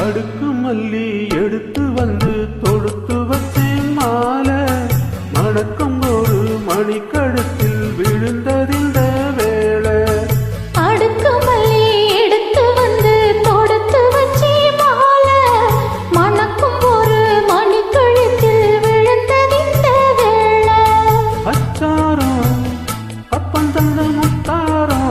அடுக்கு மல்லி எடுத்து வந்து தொடுத்து வச்சேன் மாலை மணக்கும் ஒரு மணிக்கழுத்தில் விழுந்ததிந்த வேளை அடுக்கு மல்லி எடுத்து வந்து தொடுத்து வச்சேன் மாலை மணக்கும் ஒரு மணிக்கழுத்தில் விழுந்ததிந்த வேளை அச்சாரம் அப்பன் தந்த முத்தாரம்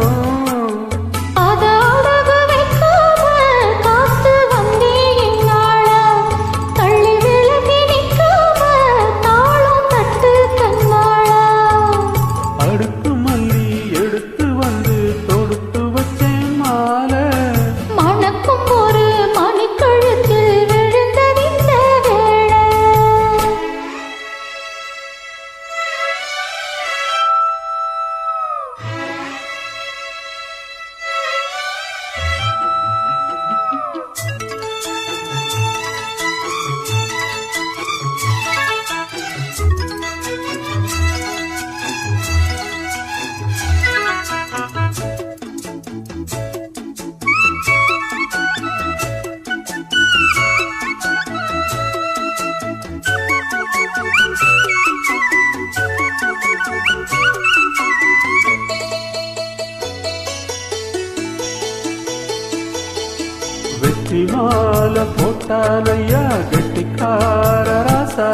வெற்றி மாலை போட்டாலையா கெட்டிக்கார ராசா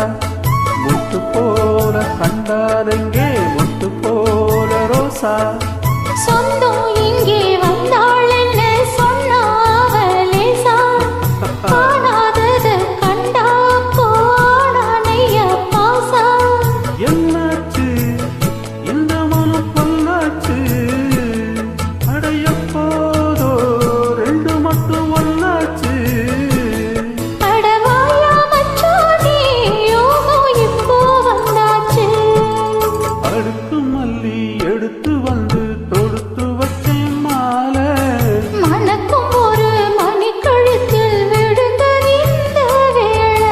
முட்டு போல கண்டானங்கே முட்டு போல ரோசா சொந்தம் இங்கே வந்தாள் என்ன சொன்னாவலேசா காணாதது கண்டா போனானைய பாசா என்னாச்சு இந்த மனம் பொன்னாச்சு அடைய போதோ ரெண்டு மட்டும் ஒன்னாச்சு அடவாயா மச்சானே யோகோ இப்போ வந்தாச்சு அடுக்கு மல்லி எடுத்து வந்து தொடுத்து வச்சேன் மாலை மணக்கும் ஒரு மணிக்கழுத்தில் விழுந்ததிந்த வேளை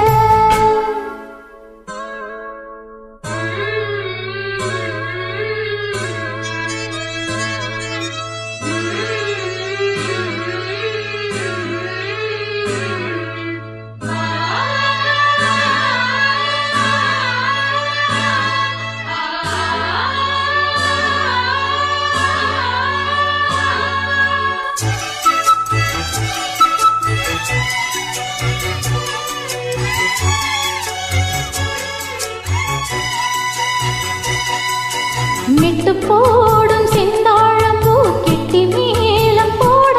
நெட்டு போடும் செந்தாழம்பூ கெட்டி மேலம் போட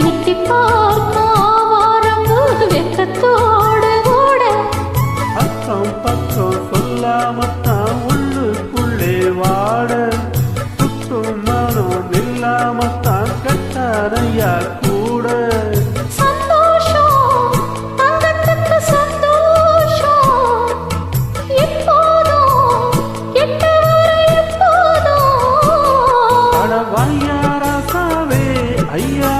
எட்டி பார்க்கும் ஆவாரம்பூ வெக்கத்தோடு ஓட அக்கம் பக்கம் சொல்லாமத்தான் உள்ளுக்குள்ளே வாட சுற்றும் மனம் நில்லாமத்தான் கட்டாரையா கூட சந்தோஷம் தங்கத்துக்கு சந்தோஷம் எப்போதும் எட்ட வர எப்போதும் அட வாயா ராசாவே ஐயா